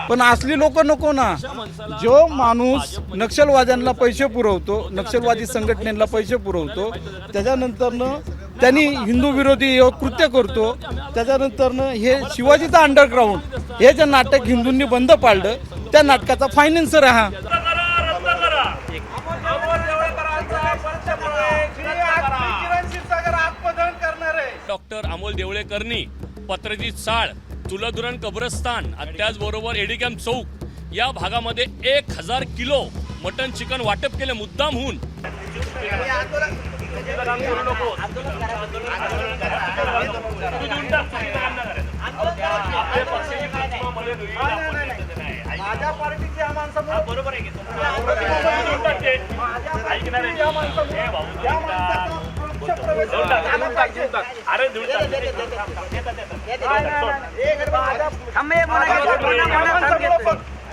पण असली लोक नको ना। जो माणूस नक्षलवाद्यांना पैसे पुरवतो, नक्षलवादी संघटनेला पैसे पुरवतो, त्याच्यानंतरनं त्यांनी हिंदू विरोधी कृत्य करतो, त्याच्यानंतरनं हे शिवाजीचं अंडरग्राऊंड हे जे नाटक हिंदूंनी बंद पाडलं, त्या नाटकाचा फायनान्सर हा डॉक्टर अमोल देवळेकरनी पत्रजीत चाळ, तुलधुरण कब्रस्तान आणि त्याचबरोबर एडी कॅम्प चौक या भागामध्ये 1000 किलो मटन चिकन वाटप केले मुद्दामहून। माझ्या पार्टीची या माणसामुळे बरोबर आहे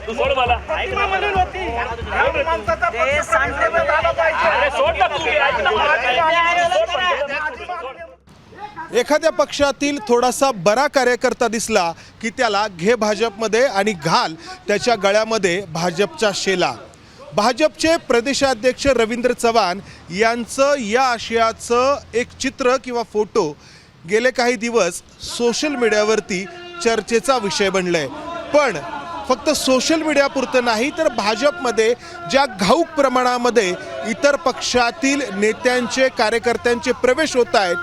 तू सोड मला एखाद्या पक्षातील थोडासा बरा कार्यकर्ता दिसला की त्याला घे भाजपमध्ये आणि घाल त्याच्या गळ्यामध्ये भाजपचा शेला। भाजपचे प्रदेशाध्यक्ष रवींद्र चव्हाण यांचं या आशयाचं एक चित्र किंवा फोटो गेले काही दिवस सोशल मीडियावरती चर्चेचा विषय बनलाय। पण फक्त सोशल मीडियापुरतं नाही तर भाजपमध्ये ज्या घाऊक प्रमाणामध्ये इतर पक्षातील नेत्यांचे कार्यकर्त्यांचे प्रवेश होत आहेत,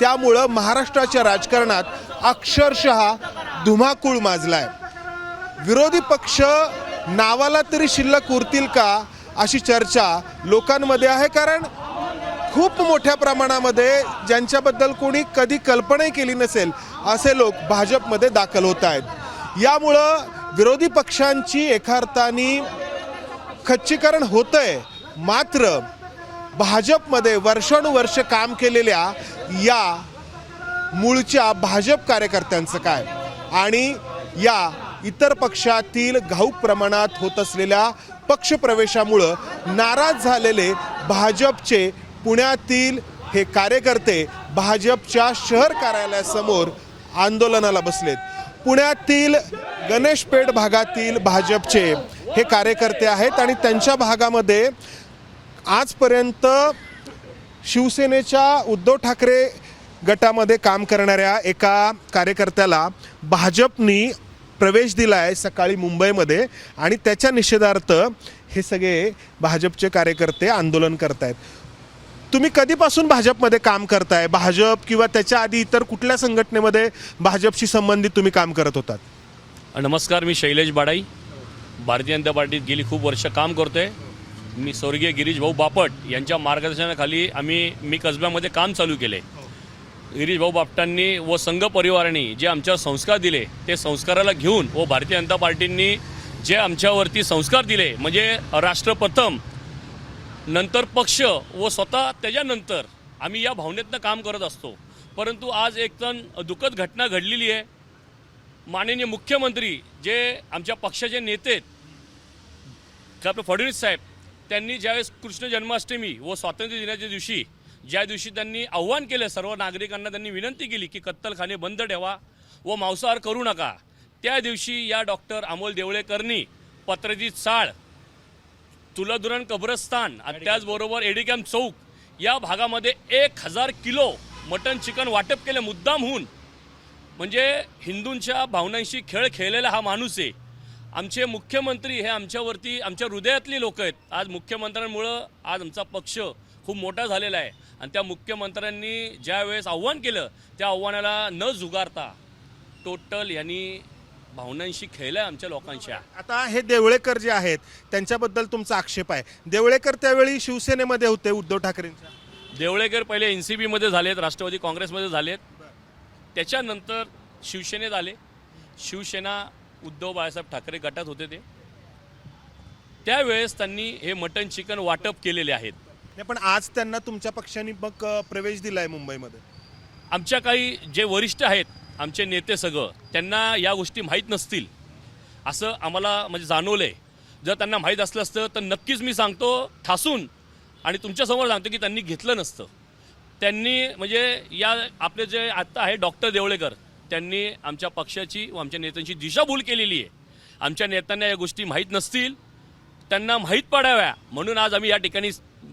त्यामुळं महाराष्ट्राच्या राजकारणात अक्षरशः धुमाकूळ माजलाय। विरोधी पक्ष नावाला तरी शिल्लक उरतील का अशी चर्चा लोकांमध्ये आहे, कारण खूप मोठ्या प्रमाणामध्ये ज्यांच्याबद्दल कोणी कधी कल्पनाही केली नसेल असे लोक भाजपमध्ये दाखल होत आहेत। यामुळं विरोधी पक्षांची एका अर्थाने खच्चीकरण होतंय, मात्र भाजपमध्ये वर्षानुवर्ष काम केलेल्या या मूळच्या भाजप कार्यकर्त्यांचं काय आणि या इतर पक्षातील घाऊक प्रमाणात होत असलेल्या पक्षप्रवेशामुळं नाराज झालेले भाजपचे पुण्यातील हे कार्यकर्ते भाजपच्या शहर कार्यालयासमोर आंदोलनाला बसलेत। पुण्यातील गणेशपेठ भागातील भाजपचे हे कार्यकर्ते आहेत आणि त्यांच्या भागामध्ये आजपर्यंत शिवसेनेच्या उद्धव ठाकरे गटामध्ये काम करणाऱ्या एका कार्यकर्त्याला भाजपनी प्रवेश दिला आहे सकाळी मुंबईमध्ये आणि त्याच्या निषेधार्थ हे सगळे भाजपचे कार्यकर्ते आंदोलन करतायत। तुम्ही कधीपासून भाजपमध्ये काम करताय? भाजप किंवा त्याच्या आधी इतर कुठल्या संघटनेमध्ये भाजपशी संबंधित तुम्ही काम करत होतात? नमस्कार, मी शैलेश बाडाई, भारतीय जनता पार्टीत गेली खूप वर्ष काम करतोय। मी स्वर्गीय गिरीश भाऊ बापट यांच्या मार्गदर्शनाखाली मी कसब्यामध्ये काम चालू केले। गिरीश भाऊ बापटांनी व संघ परिवारांनी जे आमच्यावर संस्कार दिले ते संस्काराला घेऊन व भारतीय जनता पार्टींनी जे आमच्यावरती संस्कार दिले म्हणजे राष्ट्र प्रथम, नंतर पक्ष व स्वतः त्याच्यानंतर आम्ही या भावनेतनं काम करत असतो। परंतु आज एक तर दुःखद घटना घडलेली आहे। माननीय मुख्यमंत्री जे आमच्या पक्षाचे नेते आहेत आपले फडणवीस साहेब, त्यांनी ज्यावेळेस कृष्ण जन्माष्टमी व स्वातंत्र्य दिनाच्या दिवशी ज्या दिवशी त्यांनी आव्हान केलं सर्व नागरिकांना, त्यांनी विनंती केली की कत्तलखाने बंद ठेवा व मांसाहार करू नका, त्या दिवशी या डॉक्टर अमोल देवळेकरनी पत्रजीत चाळ, तुलधुरण कब्रस्तान आणि त्याचबरोबर एडी कॅम्प चौक या भागामध्ये 1000 किलो मटन चिकन वाटप केले मुद्दामहून। म्हणजे हिंदूंच्या भावनांशी खेळ खेळलेला हा माणूस आहे। आमचे मुख्यमंत्री हे आमच्यावरती आमच्या हृदयातली लोक आहेत। आज मुख्यमंत्र्यांमुळं आज आमचा पक्ष खूप मोठा झालेला आहे आणि त्या मुख्यमंत्र्यांनी ज्या वेळेस आव्हान केलं त्या आव्हानाला न झुगारता टोटल यांनी भावनांशी खेळलं आहे आमच्या लोकांच्या। आता हे देवळेकर जे आहेत त्यांच्याबद्दल तुमचा आक्षेप आहे। देवळेकर त्यावेळी शिवसेनेमध्ये होते उद्धव ठाकरेंच्या। देवळेकर पहिले NCP मध्ये झालेत, राष्ट्रवादी काँग्रेसमध्ये झालेत, त्याच्यानंतर शिवसेनेत आले। शिवसेना उद्धव बाळासाहेब ठाकरे गटात होते ते, त्यावेळेस त्यांनी हे मटन चिकन वाटप केलेले आहेत। पण आज त्यांना तुमच्या पक्षाने मग प्रवेश दिलाय मुंबईमध्ये। आमच्या काही जे वरिष्ठ आहेत आमचे नेते सगळं, त्यांना या गोष्टी माहीत नसतील असं आम्हाला म्हणजे जाणवलंय। जर त्यांना माहीत असलं असतं तर नक्कीच मी सांगतो ठासून आणि तुमच्यासमोर सांगतो की त्यांनी घेतलं नसतं। त्यांनी म्हणजे या आपले जे आत्ता आहे डॉक्टर देवळेकर, त्यांनी आमच्या पक्षाची व आमच्या नेत्यांची दिशाभूल केलेली आहे। आमच्या नेत्यांना या गोष्टी माहीत नसतील, त्यांना माहीत पडाव्या म्हणून आज आम्ही या ठिकाणी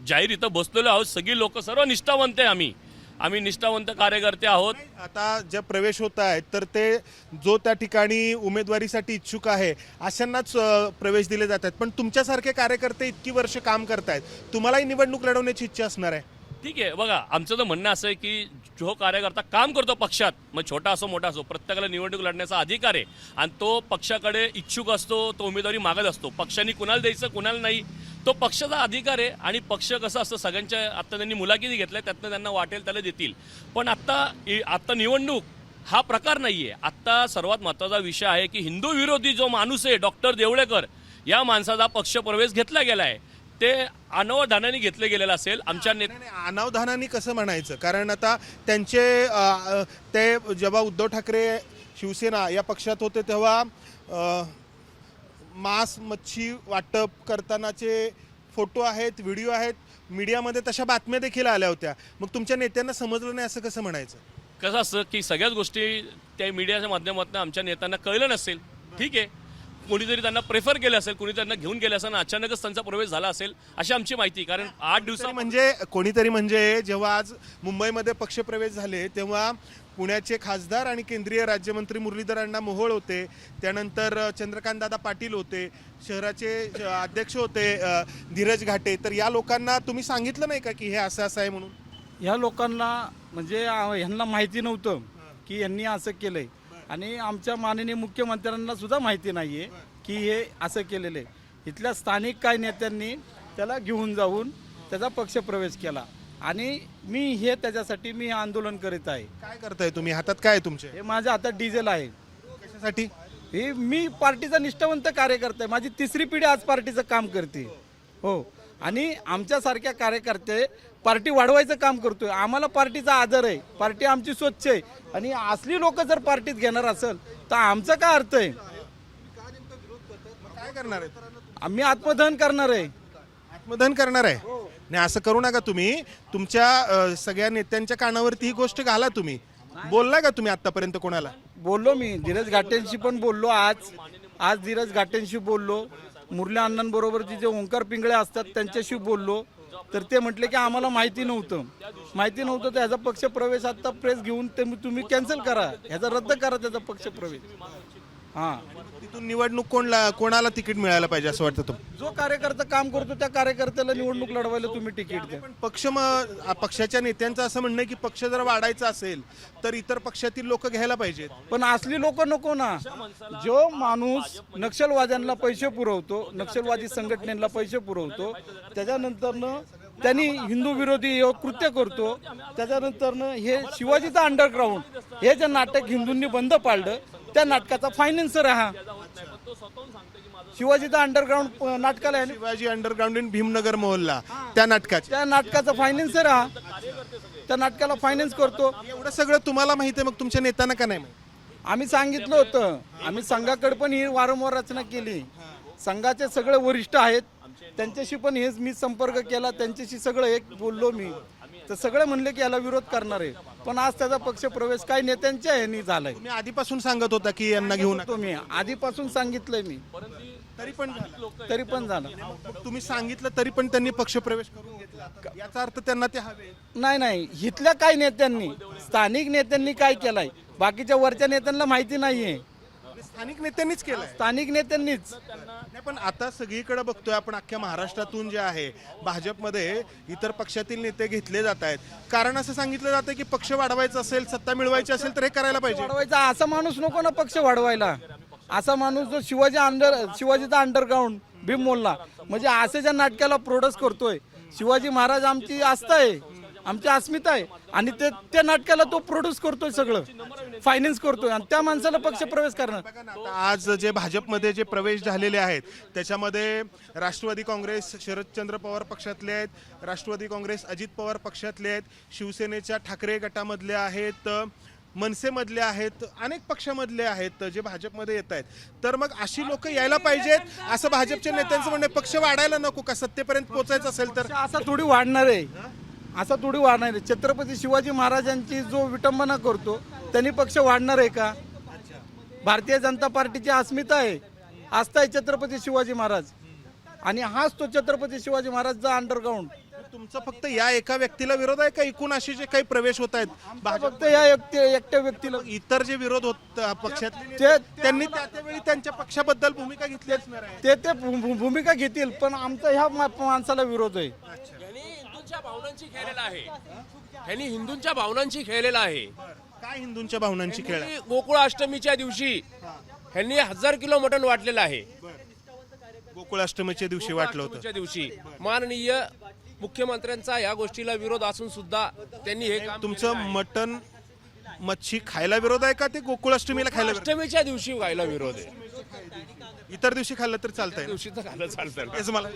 जाहीर इथं बसलेलो आहोत. सगळी लोक सर्व निष्ठावंत आहे. आम्ही निष्ठावंत कार्यकर्ते आहोत. आता ज्या प्रवेश होत आहेत तर ते जो त्या ठिकाणी उमेदवारीसाठी इच्छुक आहे अशांनाच प्रवेश दिले जात आहेत. पण तुमच्यासारखे कार्यकर्ते इतकी वर्ष काम करतायत, तुम्हालाही निवडणूक लढवण्याची इच्छा असणार आहे. ठीक आहे, बघा आमचं तर म्हणणं असं आहे की जो कार्यकर्ता काम करतो पक्षात, मग छोटा असो मोठा असो, प्रत्येकाला निवडणूक लढण्याचा अधिकार आहे आणि तो पक्षाकडे इच्छुक असतो, तो उमेदवारी मागत असतो. पक्षाने कुणाला द्यायचं कुणाला नाही तो पक्षाचा अधिकार आहे. आणि पक्ष कसं असतं, सगळ्यांच्या आत्ता त्यांनी मुलाखती घेतल्या, त्यातनं त्यांना वाटेल त्याला देतील. पण आत्ता निवडणूक हा प्रकार नाही आहे. आत्ता सर्वात महत्त्वाचा विषय आहे की हिंदू विरोधी जो माणूस आहे डॉक्टर देवळेकर, या माणसाचा पक्षप्रवेश घेतला गेला आहे. ते अनावधानाने घेतले गेलेलं असेल. आमच्या अनावधानाने कसं म्हणायचं, कारण आता त्यांचे ते जेव्हा उद्धव ठाकरे शिवसेना या पक्षात होते तेव्हा मांस मच्छी वाटप करतानाचे फोटो आहेत, व्हिडिओ आहेत, मीडियामध्ये तशा बातम्या देखील आल्या होत्या. मग तुमच्या नेत्यांना समजलं नाही असं कसं म्हणायचं? कसं असतं की सगळ्याच गोष्टी त्या मीडियाच्या माध्यमातून आमच्या नेत्यांना कळलं नसेल. ठीक आहे, कोणीतरी त्यांना प्रेफर केलं असेल, कोणी त्यांना घेऊन गेलं असेल आणि अचानकच त्यांचा प्रवेश झाला असेल अशी आमची माहिती. कारण 8 दिवसा म्हणजे कोणीतरी म्हणजे जेव्हा आज मुंबईमध्ये पक्षप्रवेश झाले तेव्हा पुण्याचे खासदार आणि केंद्रीय राज्यमंत्री मुरलीधर अण्णा मोहोळ होते, त्यानंतर चंद्रकांतदादा पाटील होते, शहराचे अध्यक्ष होते धीरज घाटे. तर या लोकांना तुम्ही सांगितलं नाही का की हे असं असं आहे म्हणून? ह्या लोकांना म्हणजे ह्यांना माहिती नव्हतं की यांनी असं केलंय आणि आमच्या माननीय मुख्यमंत्र्यांना सुद्धा माहिती नाही आहे की हे असं केलेलं आहे. इथल्या स्थानिक काही नेत्यांनी त्याला घेऊन जाऊन त्याचा पक्षप्रवेश केला आणि मी त्याच्यासाठी मी आंदोलन करीत आहे. काय करताय तुम्ही? हातात काय आहे तुमचे? हे माझ्या हातात डिझेल आहे. कशासाठी? हे मी पार्टीचा निष्ठावंत कार्यकर्ता आहे. माझी 3री पिढी आज पार्टीचं काम करते. हो, आणि आमच्यासारख्या कार्यकर्ते पार्टी वाढवायचं काम करतोय. आम्हाला पार्टीचा आदर आहे. पार्टी आमची स्वच्छ आहे आणि असली लोक जर पार्टीत घेणार असेल तर आमचा काय अर्थ आहे? काय करणार आहे? आम्ही आत्मदहन करणार आहे. आत्मदहन करणार आहे? नाही, असं करू नका तुम्ही. तुमच्या सगळ्या नेत्यांच्या कानावरती ही गोष्ट घाला. तुम्ही बोललाय का तुम्ही आतापर्यंत कोणाला? बोललो मी धीरज घाटेंशी पण बोललो. आज धीरज घाटेंशी बोललो. मुरल्या अण्णांबरोबर जे ओंकार पिंगळे असतात त्यांच्याशी बोललो. तर ते म्हटले की आम्हाला माहिती नव्हतं तर ह्याचा पक्षप्रवेश आता प्रेस घेऊन ते तुम्ही कॅन्सल करा, ह्याचा रद्द करा त्याचा पक्षप्रवेश. हां, तिथून निवडणूक कोणाला तिकीट मिळायला पाहिजे असं वाटतं तुम्हाला? जो कार्यकर्ता काम करतो त्या कार्यकर्त्याला निवडणूक लढवायला तुम्ही तिकीट द्या. पण पक्षाच्या नेत्यांचं असं म्हणणं आहे की पक्ष जर वाढायचा असेल तर इतर पक्षातील लोक घ्यायला पाहिजेत. पण असली लोक नको ना. जो माणूस नक्षलवाद्यांना पैसे पुरवतो, नक्षलवादी संघटनेला पैसे पुरवतो, त्याच्यानंतरनं त्यांनी हिंदू विरोधी कृत्य करतो, त्याच्यानंतरनं हे शिवाजीचं अंडरग्राऊंड हे जे नाटक हिंदूंनी बंद पाडलं त्या नाटकाचा फायनान्सर आहे हा. शिवाजीचा अंडरग्राऊंड नाटकाला आहे ना, शिवाजी अंडरग्राऊंड इन भीमनगर मोहल्ला, त्या नाटकाचा फायनान्सर हा. त्या नाटकाला फायनान्स करतो. एवढं सगळं तुम्हाला माहिती आहे, मग तुमच्या नेत्यांना का नाही माहिती? आम्ही सांगितलं होतं. आम्ही संघाकडे पण ही वारंवार रचना केली. संघाचे सगळे वरिष्ठ आहेत, त्यांच्याशी पण हेच मी संपर्क केला, त्यांच्याशी सगळं एक बोललो मी. तर सगळे म्हणले की याला विरोध करणार आहे. पण आज त्याचा पक्षप्रवेश काही नेत्यांच्या ह्यानी झालाय. तुम्ही आधीपासून सांगत होता की यांना घेऊन तुम्ही आधीपासून सांगितलंय मी, तरी पण झालं. तुम्ही सांगितलं तरी पण त्यांनी पक्षप्रवेश करून घेतला, याचा अर्थ त्यांना ते हवे नाही. इथल्या काही नेत्यांनी, स्थानिक नेत्यांनी काय केलंय, बाकीच्या वरच्या नेत्यांना माहिती नाहीये. स्थानिक नेत्यांनीच केलंय. स्थानिक नेत्यांनीच. नाही, पण आता सगळीकडे बघतोय आपण, अख्ख्या महाराष्ट्रातून जे आहे भाजपमध्ये इतर पक्षातील नेते घेतले जात आहेत. कारण असं सांगितलं जातं की पक्ष वाढवायचा असेल, सत्ता मिळवायची असेल तर हे करायला पाहिजे. वाढवायचा असा माणूस नको ना पक्ष वाढवायला. असा माणूस जो शिवाजीचा अंडरग्राऊंड भीम मोल्ला म्हणजे असे ज्या नाटकाला प्रोड्यूस करतोय. शिवाजी महाराज आमची आस्था आहे, आमची अस्मिता आहे आणि त्या नाटकाला तो प्रोड्यूस करतोय, सगळं फायनान्स करतोय आणि त्या माणसाला पक्षप्रवेश करणार. आज जे भाजपमध्ये जे प्रवेश झालेले आहेत त्याच्यामध्ये राष्ट्रवादी काँग्रेस शरदचंद्र पवार पक्षातले आहेत, राष्ट्रवादी काँग्रेस अजित पवार पक्षातले आहेत, शिवसेनेच्या ठाकरे गटामधले आहेत, मनसेमधले आहेत, अनेक पक्षामधले आहेत जे भाजपमध्ये येत आहेत. तर मग अशी लोक यायला पाहिजेत असं भाजपच्या नेत्यांचं म्हणणं. पक्ष वाढायला नको का? सत्तेपर्यंत पोहोचायचं असेल तर असा थोडी वाढणार आहे, असा थोडी वाढणार आहे. छत्रपती शिवाजी महाराजांची जो विटंबना करतो त्यांनी पक्ष वाढणार आहे का? भारतीय जनता पार्टीची अस्मिता आहे, असताय छत्रपती शिवाजी महाराज आणि हाच तो छत्रपती शिवाजी महाराजचा अंडरग्राऊंड. तुमचं फक्त या एका व्यक्तीला विरोध आहे का एकूण असे जे काही प्रवेश होत आहेत फक्त या एकट्या व्यक्तीला इतर जे विरोध होत पक्षातले त्यांनी त्यावेळी त्यांच्या पक्षाबद्दल भूमिका घेतली असणार आहे. ते भूमिका घेतील, पण आमचा ह्या माणसाला विरोध आहे. ह्यांनी हिंदूंच्या भावनांची खेळलेला आहे. ह्यांनी हिंदूंच्या भावनांची खेळलेला आहे. काय हिंदूंच्या भावनांची खेळ आहे? ह्यांनी गोकुळाष्टमीच्या दिवशी ह्यांनी 1000 किलो मटण वाटलेलं आहे. गोकुळाष्टमीच्या दिवशी वाटलं होतं. अष्टमीच्या दिवशी माननीय मुख्यमंत्र्यांचा या गोष्टीला विरोध असून सुद्धा त्यांनी हे काम तुमचं केलेलं आहे. मटण मच्छी खायला विरोध आहे का ते गोकुळाष्टमीला खायला विरोध अष्टमीच्या दिवशी व्हायला विरोध आहे. आहे? इतर दिवशी खाल्लं तर चालतंय ना? दिवशी तर खाल्लं चालतं. हेच मला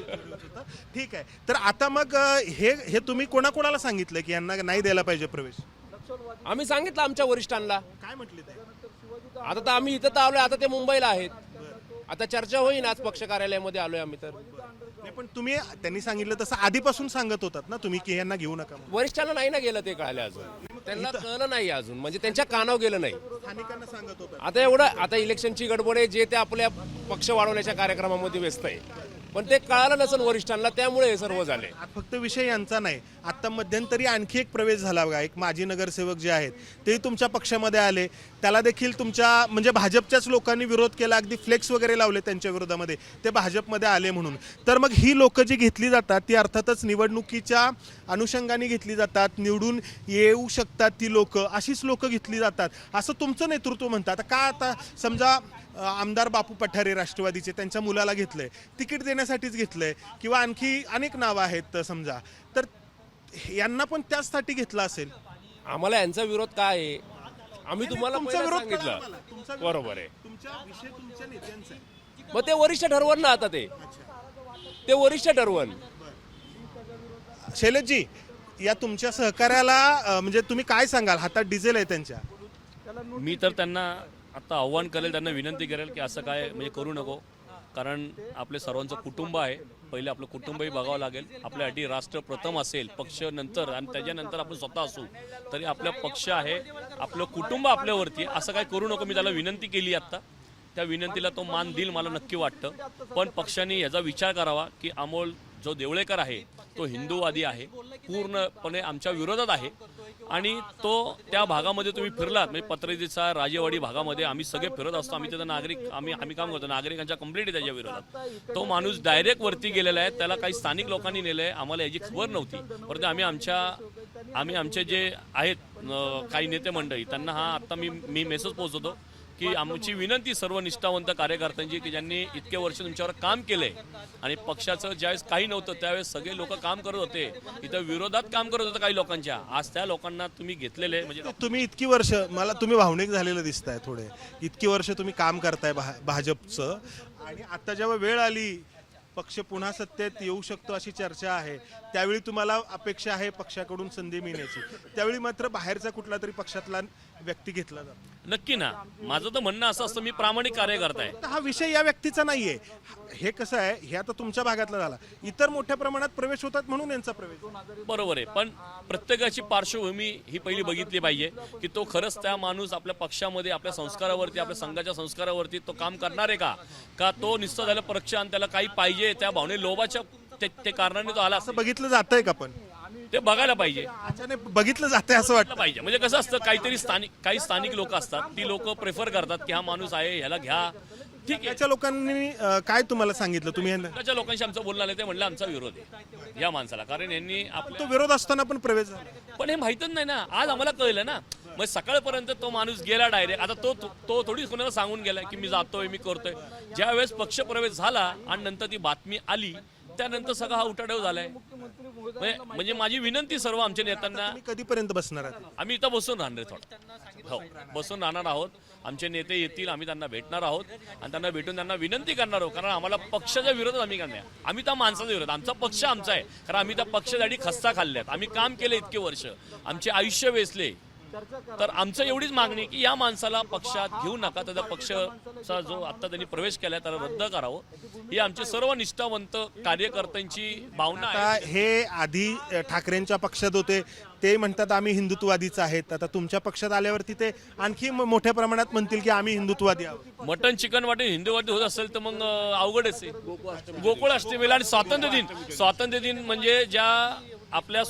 ठीक आहे. तर आता मग हे तुम्ही कोणाकोणाला सांगितलं की यांना नाही द्यायला पाहिजे प्रवेश? आम्ही सांगितलं आमच्या वरिष्ठांना. काय म्हटले ते? आता तर आम्ही इथं तर आलोय, आता ते मुंबईला आहेत. आता चर्चा होईन आज पक्ष कार्यालयामध्ये आलोय आम्ही. तर नाही, पण तुम्ही त्यांनी सांगितलं तसं आधीपासून सांगत होतात ना तुम्ही की यांना घेऊ नका म्हणून. वरिष्ठांना नाही ना गेलं ते कळलं अजून. त्यांना कळलं नाही अजून, म्हणजे त्यांच्या कानावर गेलं नाही. स्थानिकांना सांगत होतात. आता एवढं आता इलेक्शनची गडबड आहे, जे ते आपल्या पक्ष वाढवण्याच्या कार्यक्रमामध्ये व्यस्त आहे. पण ते कळालं नसेल वरिष्ठांना, त्यामुळे हे सर्व झाले. फक्त विषय यांचा नाही. आता मध्यंतरी आणखी एक प्रवेश झाला बघा. एक माजी नगरसेवक जे आहेत तेही तुमच्या पक्षामध्ये आले. त्याला देखील तुमच्या म्हणजे भाजपच्याच लोकांनी विरोध केला. अगदी फ्लेक्स वगैरे लावले त्यांच्या विरोधामध्ये, ते भाजपमध्ये आले म्हणून. तर मग ही लोकं जी घेतली जातात ती अर्थातच निवडणुकीच्या अनुषंगाने घेतली जातात. निवडून येऊ शकतात ती लोकं, अशीच लोकं घेतली जातात असं तुमचं नेतृत्व म्हणतं. आता का आता समजा आमदार बापू पठारे राष्ट्रवादीचे त्यांच्या मुलाला घेतलंय, तिकीट देण्यासाठीच घेतलंय, किंवा आणखी अनेक नावं आहेत समजा, तर यांना पण त्याचसाठी घेतलं असेल. आम्हाला यांचा विरोध काय आहे आम्ही तुम्हाला तुमचा पहिला विरोध कळला सांगितलं. आम्हाला. तुमचा विरोध- बरोबर आहे. तुमच्या विषय तुमच्या नेत्यांचा आहे. मग ते वरिष्ठ ठरवण ना. आता ते वरिष्ठ ठरवण. शैलेशजी, या तुमच्या सहकार्याला म्हणजे तुम्ही काय सांगाल? हातात डिझेल आहे त्यांच्या. मी तर त्यांना आता आव्हान करेल, त्यांना विनंती करेल की असं काय म्हणजे करू नको. कारण आपले सर्वांचं कुटुंब आहे. पहिले आपलं कुटुंबही बघावं लागेल. आपल्यासाठी राष्ट्र प्रथम असेल, पक्ष नंतर, आणि त्याच्यानंतर आपण स्वतः असू तरी आपला पक्ष आहे, आपलं कुटुंब आपल्यावरती आहे. असं काय करू नको. मी त्याला विनंती केली आत्ता. त्या विनंतीला तो मान देईल मला नक्की वाटतं. पण पक्षाने याचा विचार करावा की अमोल जो देवळेकर आहे तो हिंदूवादी आहे, पूर्णपणे आमच्या विरोधात आहे. आणि तो त्या भागामध्ये तुम्ही फिरलात म्हणजे पत्रेचा राजेवाडी भागामध्ये आम्ही सगळे फिरत असतो. आम्ही त्याचा नागरिक आम्ही काम करतो. नागरिकांच्या कंप्लेंट आहे त्याच्या विरोधात. तो माणूस डायरेक्ट वरती गेलेला आहे. त्याला काही स्थानिक लोकांनी नेलं आहे. आम्हाला याची खबर नव्हती. परंतु आम्ही आमचे जे आहेत काही नेते मंडळी त्यांना हा आत्ता मी मेसेज पोहोचवतो की आमची विनंती सर्व निष्ठावंत कार्यकर्त्यांची की ज्यांनी इतके वर्ष तुमच्यावर काम केलंय आणि पक्षाचं ज्यावेळेस काही नव्हतं त्यावेळेस सगळे लोक काम करत होते, इथं विरोधात काम करत होतं काही लोकांच्या. आज त्या लोकांना तुम्ही घेतलेले म्हणजे तुम्ही इतकी वर्ष, मला तुम्ही भावनिक झालेलं दिसताय थोडे. इतकी वर्ष तुम्ही काम करताय भाजपचं, आणि आता जेव्हा वेळ आली पक्ष पुन्हा सत्तेत येऊ शकतो अशी चर्चा आहे, त्यावेळी तुम्हाला अपेक्षा आहे पक्षाकडून संधी मिळण्याची. त्यावेळी मात्र बाहेरचा कुठला तरी पक्षातला व्यक्ती घेतला जातो. नक्की ना. माझं तर म्हणणं असं असतं मी प्रामाणिक कार्यकर्ता आहे. तर हा विषय या व्यक्तीचा नाहीये. हे कसं आहे, हे आता तुमच्या भागातला झाला, इतर मोठ्या प्रमाणात प्रवेश होतात म्हणून यांचा प्रवेश. बरोबर आहे. पण प्रत्येकाची पार्श्वभूमी ही पहिली बघितली पाहिजे की तो खरंच त्या माणूस आपल्या पक्षामध्ये आपल्या संस्कारावरती आपल्या संघाच्या संस्कारावरती तो काम करणार आहे का तो निस्ता झालं पक्ष आणि त्याला काही पाहिजे त्या भावने लोभाच्या ते कारणाने तो आला असं बघितलं जातंय का? पण ते बघायला पाहिजे. अचानक बघितलं जातंय असं वाटतं पाहिजे. म्हणजे कसं असतं काहीतरी काही स्थानिक लोक असतात ती लोक प्रेफर करतात की हा माणूस आहे ह्याला घ्या. ठीक आहे. त्याच्या लोकांनी काय तुम्हाला सांगितलं? तुम्ही यांना- त्याच्या लोकांशी आमचं बोलणं आलं ते म्हणलं आमचा विरोध आहे या माणसाला. कारण यांनी आपलं तो विरोध असताना पण प्रवेश झाला. पण हे माहीतच नाही ना. आज आम्हाला कळलं ना. मग सकाळपर्यंत तो माणूस गेला डायरेक्ट. आता तो थोडी कोणाला सांगून गेला की मी जातोय मी करतोय. ज्या वेळेस पक्षप्रवेश झाला आणि नंतर ती बातमी आली त्यानंतर सगळा हा उठाठेव झालाय. म्हणजे माझी विनंती सर्व आमच्या नेत्यांना, तुम्ही कधीपर्यंत बसणार आहात? आम्ही इथं बसून राहणार आहे थोडं. हो, बसून राहणार आहोत. आमचे नेते येतील, आम्ही त्यांना भेटणार आहोत आणि त्यांना भेटून त्यांना विनंती करणार आहोत. कारण आम्हाला पक्षाच्या विरोधात आम्ही करणार. आम्ही त्या माणसाचा विरोध, आमचा पक्ष आमचा आहे. कारण आम्ही त्या पक्षासाठी खस्ता खाल्ल्यात. आम्ही काम केलं इतके वर्ष, आमचे आयुष्य वेचले. तर आमचं एवढीच मागणी आहे की या माणसाला पक्षात घेऊ नका, त्याचा पक्षाचा जो आता त्यांनी प्रवेश केलाय त्याला रद्द करावं, ही आमची सर्व निष्ठावंत कार्यकर्त्यांची भावना आहे. आता हे आधी ठाकरेंच्या पक्षात होते, ते म्हणतात आम्ही हिंदुत्ववादीच आहेत. आता तुमच्या पक्षात आल्यावरती ते आणखी मोठ्या प्रमाणात म्हणतील की आम्ही हिंदुत्ववादी आहोत. मटन चिकन वाटे हिंदूवादी होत असेल तर मग अवघडच आहे. गोकुळ अष्टमीला आणि स्वातंत्र्य दिन म्हणजे ज्या आपल्या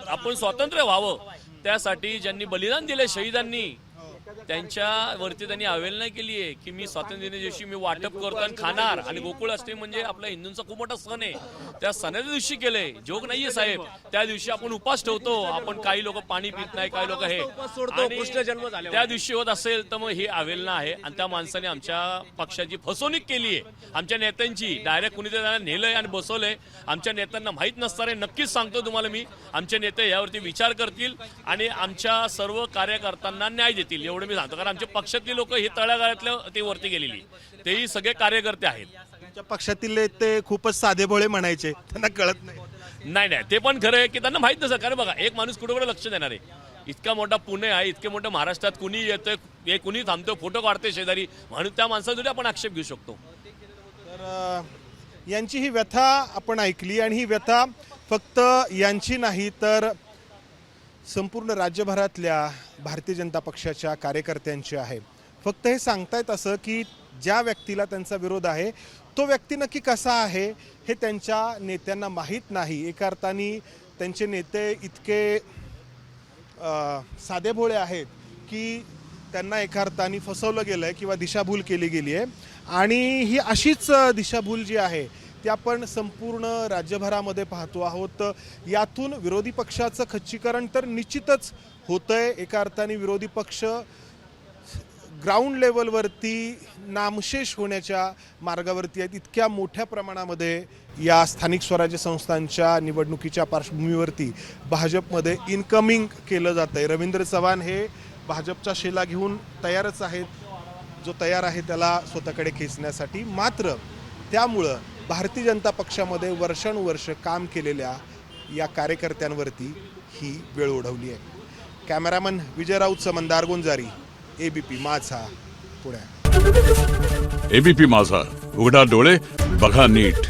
आपण स्वातंत्र्य व्हावं त्यासाठी ज्यांनी बलिदान दिले शहीदांनी, त्यांच्यावरती त्यांनी अवहेलना केली आहे की मी स्वातंत्र्य दिवशी मी वाटप करतो आणि खाणार. आणि गोकुळ अष्टमी म्हणजे आपल्या हिंदूंचा खूप मोठा सण आहे, त्या सणाच्या दिवशी केलंय, जोक नाहीये साहेब. त्या दिवशी आपण उपास ठेवतो, आपण काही लोक पाणी पित नाही, काही लोक हे सोडतो, आणि कृष्ण जन्म झाल्यावर. त्या दिवशी होत असेल तर मग ही अवहेलना आहे. आणि त्या माणसाने आमच्या पक्षाची फसवणूक केली आहे, आमच्या नेत्यांची. डायरेक्ट कुणीतरी त्यांना नेलंय आणि बसवलंय. आमच्या नेत्यांना माहीत नसणार आहे, नक्कीच सांगतो तुम्हाला मी. आमचे नेते यावरती विचार करतील आणि आमच्या सर्व कार्यकर्त्यांना न्याय देतील एवढं मी सांगतो. कारण आमच्या पक्षातली लोक हे तळागाळातल्या ते वरती गेलेली, तेही सगळे कार्यकर्ते आहेत. तुमच्या पक्षातील ते खूपच साधेभोळे म्हणायचे, त्यांना कळत नाही. नाही ते पण खरं आहे की त्यांना माहित नसतं. कारण बघा, एक माणूस कुठे लक्ष देणार आहे? इतका मोठा पुणे आहे, इतके मोठं महाराष्ट्रात कुणी येतोय, हे कुणी थांबतो, फोटो काढते शेजारी, म्हणून त्या माणसाला आपण आक्षेप घेऊ शकतो. तर यांची ही व्यथा आपण ऐकली आणि ही व्यथा फक्त यांची नाही तर संपूर्ण राज्यभरातल्या भारतीय जनता पक्षाच्या कार्यकर्त्यांची आहे. फक्त हे सांगतायत असं की ज्या व्यक्तीला त्यांचा विरोध आहे तो व्यक्ती नक्की कसा आहे हे त्यांच्या नेत्यांना माहीत नाही. एका अर्थाने त्यांचे नेते इतके साधेभोळे आहेत की त्यांना एका अर्थाने फसवलं गेलं आहे किंवा दिशाभूल केली गेली आहे. आणि ही अशीच दिशाभूल जी आहे ते आपण संपूर्ण राज्यभरामध्ये पाहतो आहोत. यातून विरोधी पक्षाचं खच्चीकरण तर निश्चितच होतंय. एका अर्थाने विरोधी पक्ष ग्राउंड लेवलवरती नामशेष होण्याच्या मार्गावरती आहेत. इतक्या मोठ्या प्रमाणामध्ये या स्थानिक स्वराज्य संस्थांच्या निवडणुकीच्या पार्श्वभूमीवरती भाजपमध्ये इनकमिंग केलं जातं आहे. रवींद्र चव्हाण हे भाजपचा शेला घेऊन तयारच आहेत, जो तयार आहे त्याला स्वतःकडे खेचण्यासाठी. मात्र त्यामुळं भारतीय जनता पक्षामध्ये वर्षानुवर्ष काम केलेल्या या कार्यकर्त्यांवरती ही वेळ ओढवली आहे. कॅमेरामन विजय राऊतसह मंदार गोंजारी, ABP माझा, पुणे. ABP माझा, उघडा डोळे बघा नीट.